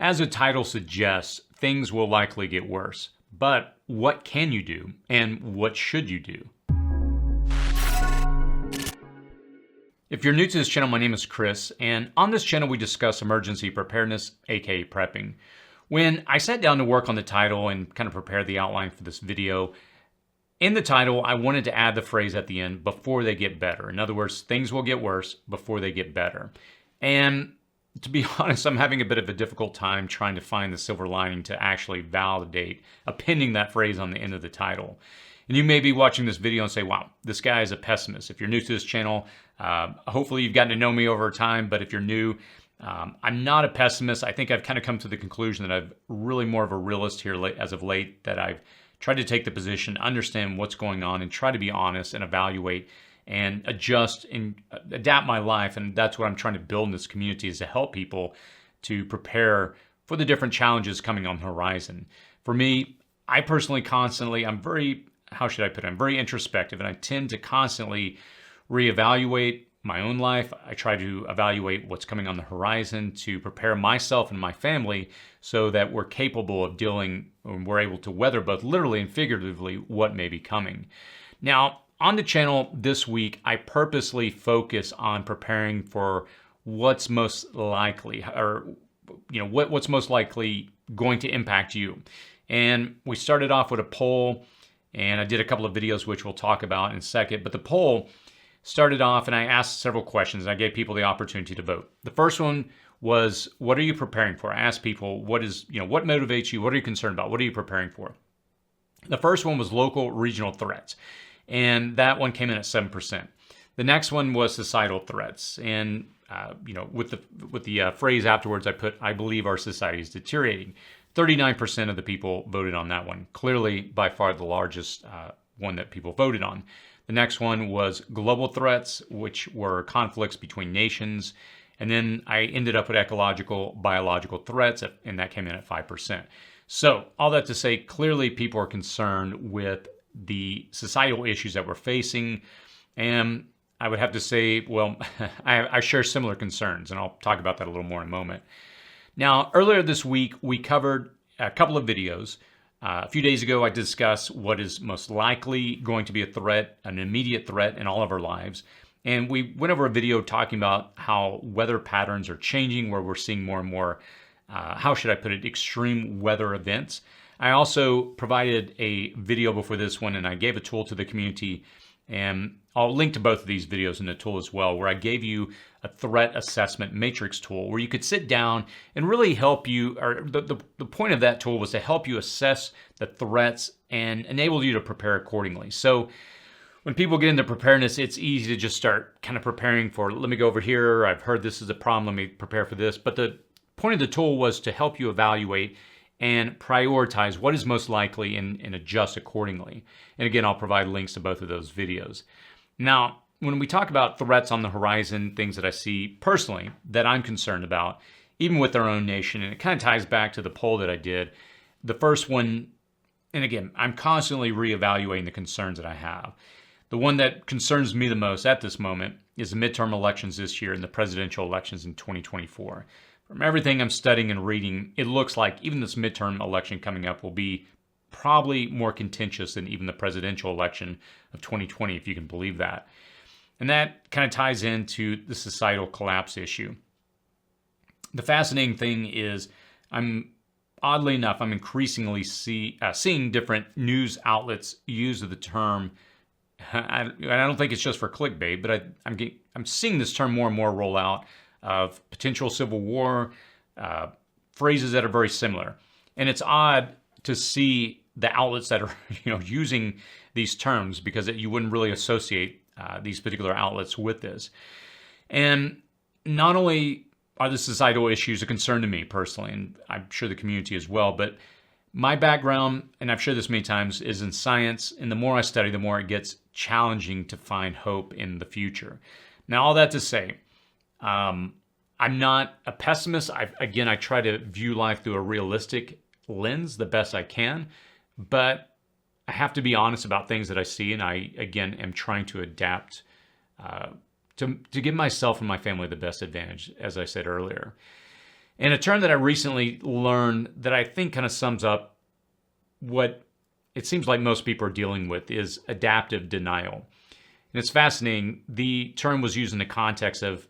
As the title suggests, things will likely get worse. But what can you do, and what should you do? If you're new to this channel, my name is Chris, and on this channel we discuss emergency preparedness, aka prepping. When I sat down to work on the title and kind of prepare the outline for this video, in the title I wanted to add the phrase at the end, before they get better. In other words, things will get worse before they get better. And to be honest, I'm having a bit of a difficult time trying to find the silver lining to actually validate appending that phrase on the end of the title. And you may be watching this video and say, wow, this guy is a pessimist. If you're new to this channel, hopefully you've gotten to know me over time, but if you're new, I'm not a pessimist. I think I've kind of come to the conclusion that I'm really more of a realist here as of late, that I've tried to take the position, understand what's going on, and try to be honest and evaluate and adjust and adapt my life. And that's what I'm trying to build in this community, is to help people to prepare for the different challenges coming on the horizon. For me, I personally I'm very, how should I put it? I'm very introspective, and I tend to constantly reevaluate my own life. I try to evaluate what's coming on the horizon to prepare myself and my family so that we're capable of dealing, and we're able to weather both literally and figuratively what may be coming. Now, on the channel this week, I purposely focus on preparing for what's most likely, or what's most likely going to impact you. And we started off with a poll, and I did a couple of videos which we'll talk about in a second. But the poll started off, and I asked several questions, and I gave people the opportunity to vote. The first one was, what are you preparing for? I asked people, what motivates you? What are you concerned about? What are you preparing for? The first one was local regional threats, and that one came in at 7%. The next one was societal threats, and with the phrase afterwards, I put, I believe our society is deteriorating. 39% of the people voted on that one. Clearly, by far the largest one that people voted on. The next one was global threats, which were conflicts between nations. And then I ended up with ecological, biological threats, and that came in at 5%. So all that to say, clearly people are concerned with the societal issues that we're facing. And I would have to say, well, I share similar concerns, and I'll talk about that a little more in a moment. Now, earlier this week, we covered a couple of videos. A few days ago, I discussed what is most likely going to be a threat, an immediate threat in all of our lives. And we went over a video talking about how weather patterns are changing, where we're seeing more and more, how should I put it, extreme weather events. I also provided a video before this one, and I gave a tool to the community, and I'll link to both of these videos in the tool as well, where I gave you a threat assessment matrix tool where you could sit down and really help you, or the point of that tool was to help you assess the threats and enable you to prepare accordingly. So when people get into preparedness, it's easy to just start kind of preparing for, let me go over here, I've heard this is a problem, let me prepare for this. But the point of the tool was to help you evaluate and prioritize what is most likely and adjust accordingly. And again, I'll provide links to both of those videos. Now, when we talk about threats on the horizon, things that I see personally that I'm concerned about, even with our own nation, and it kind of ties back to the poll that I did. The first one, and again, I'm constantly reevaluating the concerns that I have. The one that concerns me the most at this moment is the midterm elections this year and the presidential elections in 2024. From everything I'm studying and reading, it looks like even this midterm election coming up will be probably more contentious than even the presidential election of 2020, if you can believe that. And that kind of ties into the societal collapse issue. The fascinating thing is, oddly enough, I'm increasingly seeing different news outlets use the term, I don't think it's just for clickbait, but I'm seeing this term more and more roll out, of potential civil war, phrases that are very similar. And it's odd to see the outlets that are using these terms, because you wouldn't really associate these particular outlets with this. And not only are the societal issues a concern to me personally, and I'm sure the community as well, but my background, and I've shared this many times, is in science, and the more I study, the more it gets challenging to find hope in the future. Now, all that to say, I'm not a pessimist. I try to view life through a realistic lens the best I can, but I have to be honest about things that I see, and I, again, am trying to adapt to give myself and my family the best advantage, as I said earlier. And a term that I recently learned that I think kind of sums up what it seems like most people are dealing with is adaptive denial. And it's fascinating. The term was used in the context of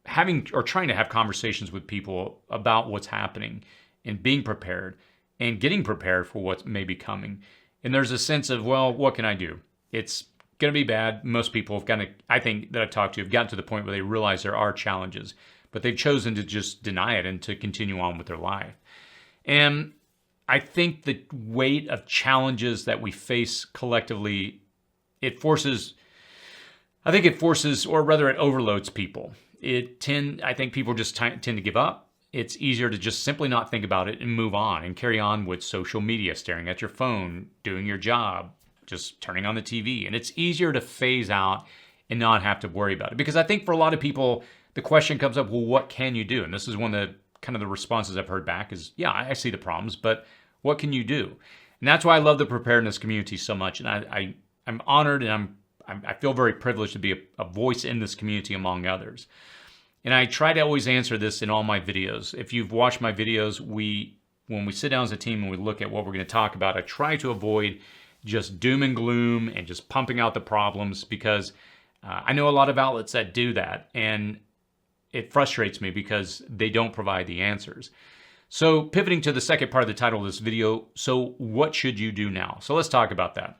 having or trying to have conversations with people about what's happening and being prepared and getting prepared for what may be coming. And there's a sense of, well, what can I do? It's going to be bad. Most people have gotten, I think that I've talked to have gotten to the point where they realize there are challenges, but they've chosen to just deny it and to continue on with their life. And I think the weight of challenges that we face collectively, I think it forces, or rather it overloads people. I think people just tend to give up. It's easier to just simply not think about it and move on and carry on with social media, staring at your phone, doing your job, just turning on the TV. And it's easier to phase out and not have to worry about it. Because I think for a lot of people, the question comes up, well, what can you do? And this is one of the kind of the responses I've heard back is, yeah, I see the problems, but what can you do? And that's why I love the preparedness community so much. And I'm honored and I feel very privileged to be a voice in this community among others. And I try to always answer this in all my videos. If you've watched my videos, when we sit down as a team and we look at what we're going to talk about, I try to avoid just doom and gloom and just pumping out the problems, because I know a lot of outlets that do that, and it frustrates me because they don't provide the answers. So pivoting to the second part of the title of this video, so what should you do now? So let's talk about that.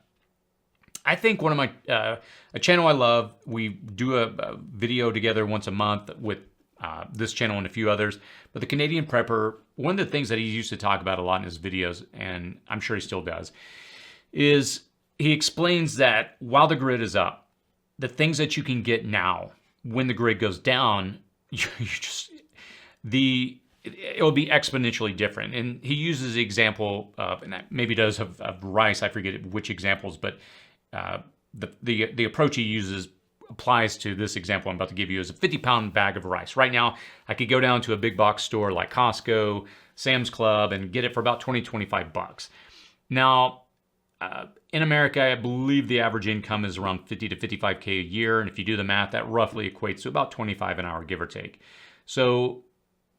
I think one of my, a channel I love, we do a video together once a month with this channel and a few others, but the Canadian Prepper, one of the things that he used to talk about a lot in his videos, and I'm sure he still does, is he explains that while the grid is up, the things that you can get now, when the grid goes down, it'll be exponentially different. And he uses the example of, and maybe does of rice, I forget which examples, but the approach he uses applies to this example I'm about to give you is a 50-pound bag of rice. Right now, I could go down to a big box store like Costco, Sam's Club, and get it for about 20, 25 bucks. Now, in America, I believe the average income is around 50 to 55K a year. And if you do the math, that roughly equates to about 25 an hour, give or take. So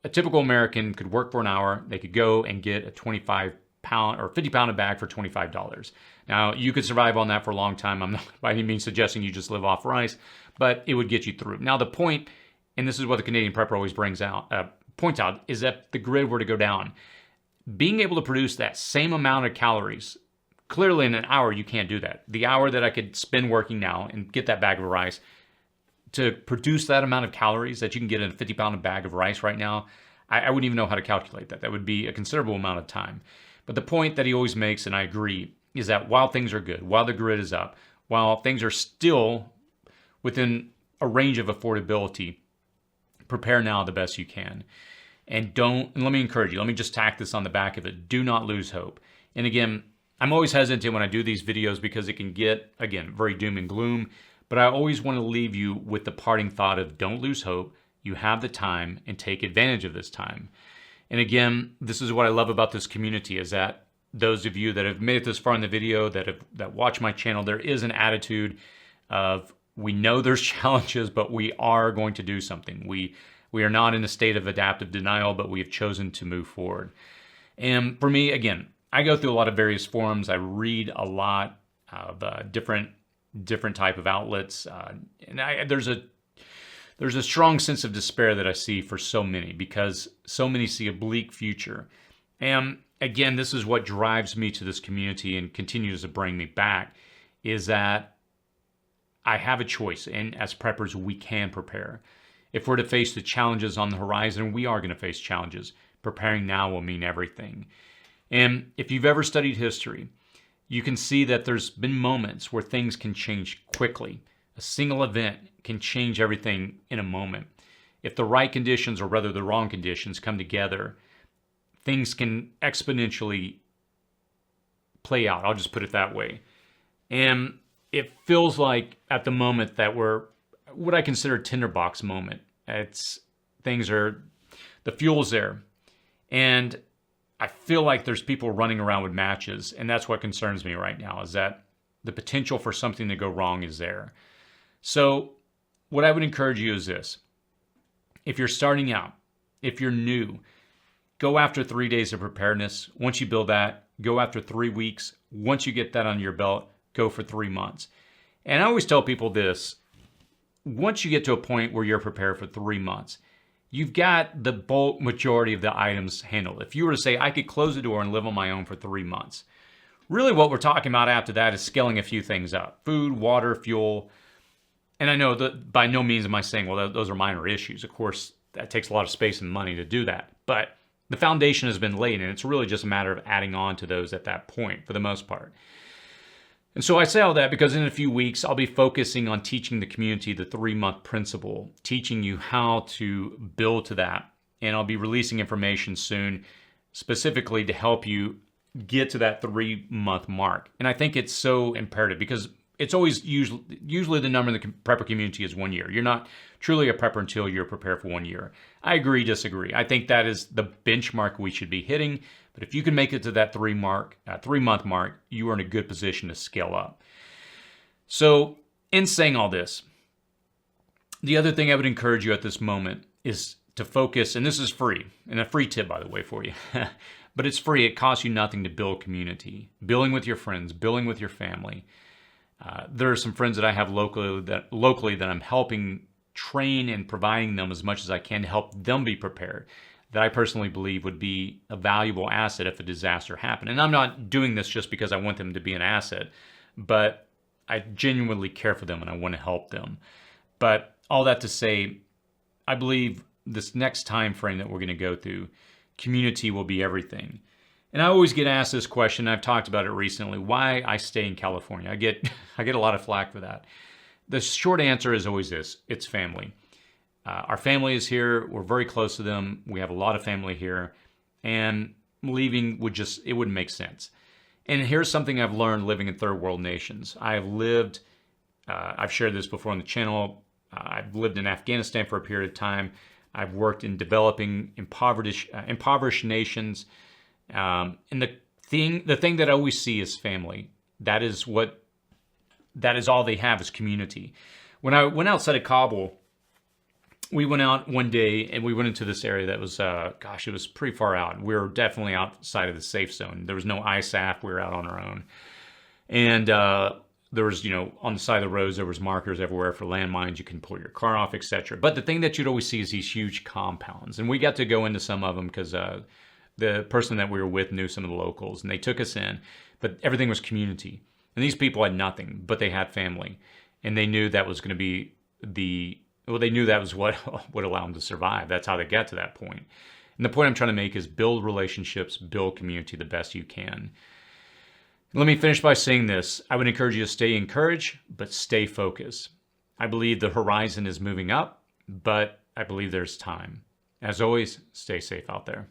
a typical American could work for an hour. They could go and get a 25-pound or 50-pound bag for $25. Now, you could survive on that for a long time. I'm not by any means suggesting you just live off rice, but it would get you through. Now, the point, and this is what the Canadian Prepper always points out, is that if the grid were to go down, being able to produce that same amount of calories, clearly in an hour, you can't do that. The hour that I could spend working now and get that bag of rice, to produce that amount of calories that you can get in a 50-pound bag of rice right now, I wouldn't even know how to calculate that. That would be a considerable amount of time. But the point that he always makes, and I agree, is that while things are good, while the grid is up, while things are still within a range of affordability, prepare now the best you can. And let me encourage you, let me just tack this on the back of it, do not lose hope. And again, I'm always hesitant when I do these videos because it can get, again, very doom and gloom, but I always want to leave you with the parting thought of don't lose hope, you have the time, and take advantage of this time. And again, this is what I love about this community, is that those of you that have made it this far in the video, that watch my channel, there is an attitude of, we know there's challenges, but we are going to do something. We are not in a state of adaptive denial, but we have chosen to move forward. And for me, again, I go through a lot of various forums. I read a lot of different type of outlets, and there's a strong sense of despair that I see for so many, because so many see a bleak future. And again, this is what drives me to this community and continues to bring me back, is that I have a choice, and as preppers, we can prepare. If we're to face the challenges on the horizon, we are going to face challenges. Preparing now will mean everything. And if you've ever studied history, you can see that there's been moments where things can change quickly. A single event can change everything in a moment. If the right conditions, or rather the wrong conditions, come together, things can exponentially play out. I'll just put it that way. And it feels like at the moment that we're what I consider a tinderbox moment. The fuel's there. And I feel like there's people running around with matches, and that's what concerns me right now, is that the potential for something to go wrong is there. So what I would encourage you is this. If you're starting out, If you're new, go after 3 days of preparedness. Once you build that, go after 3 weeks. Once you get that under your belt, go for 3 months. And I always tell people this, once you get to a point where you're prepared for 3 months, you've got the bulk majority of the items handled. If you were to say, I could close the door and live on my own for 3 months, really what we're talking about after that is scaling a few things up. Food, water, fuel. And I know that by no means am I saying, well, those are minor issues. Of course, that takes a lot of space and money to do that. But the foundation has been laid, and it's really just a matter of adding on to those at that point for the most part. And so I say all that because in a few weeks, I'll be focusing on teaching the community the 3-month principle, teaching you how to build to that. And I'll be releasing information soon, specifically to help you get to that 3-month mark. And I think it's so imperative because it's always usually the number in the prepper community is 1 year. You're not truly a prepper until you're prepared for 1 year. I agree, disagree. I think that is the benchmark we should be hitting. But if you can make it to that 3-month mark, you are in a good position to scale up. So in saying all this, the other thing I would encourage you at this moment is to focus, and this is free, and a free tip, by the way, for you. But it's free. It costs you nothing to build community. Building with your friends, building with your family. There are some friends that I have locally that I'm helping train and providing them as much as I can to help them be prepared, that I personally believe would be a valuable asset if a disaster happened. And I'm not doing this just because I want them to be an asset, but I genuinely care for them and I want to help them. But all that to say, I believe this next time frame that we're going to go through, community will be everything. And I always get asked this question, I've talked about it recently, why I stay in California. I get a lot of flack for that. The short answer is always this, it's family. Our family is here, we're very close to them, we have a lot of family here, and leaving it wouldn't make sense. And here's something I've learned living in third world nations. I've shared this before on the channel, I've lived in Afghanistan for a period of time, I've worked in developing impoverished nations, and the thing that I always see is family. That is all they have is community. When I went outside of Kabul, we went out one day and we went into this area that was, it was pretty far out. We were definitely outside of the safe zone. There was no ISAF. We were out on our own. And there was, on the side of the roads, there was markers everywhere for landmines. You can pull your car off, etc. But the thing that you'd always see is these huge compounds. And we got to go into some of them because the person that we were with knew some of the locals. And they took us in. But everything was community. And these people had nothing, but they had family. And they knew that was going to be they knew that was what would allow them to survive. That's how they got to that point. And the point I'm trying to make is build relationships, build community the best you can. Let me finish by saying this. I would encourage you to stay encouraged, but stay focused. I believe the horizon is moving up, but I believe there's time. As always, stay safe out there.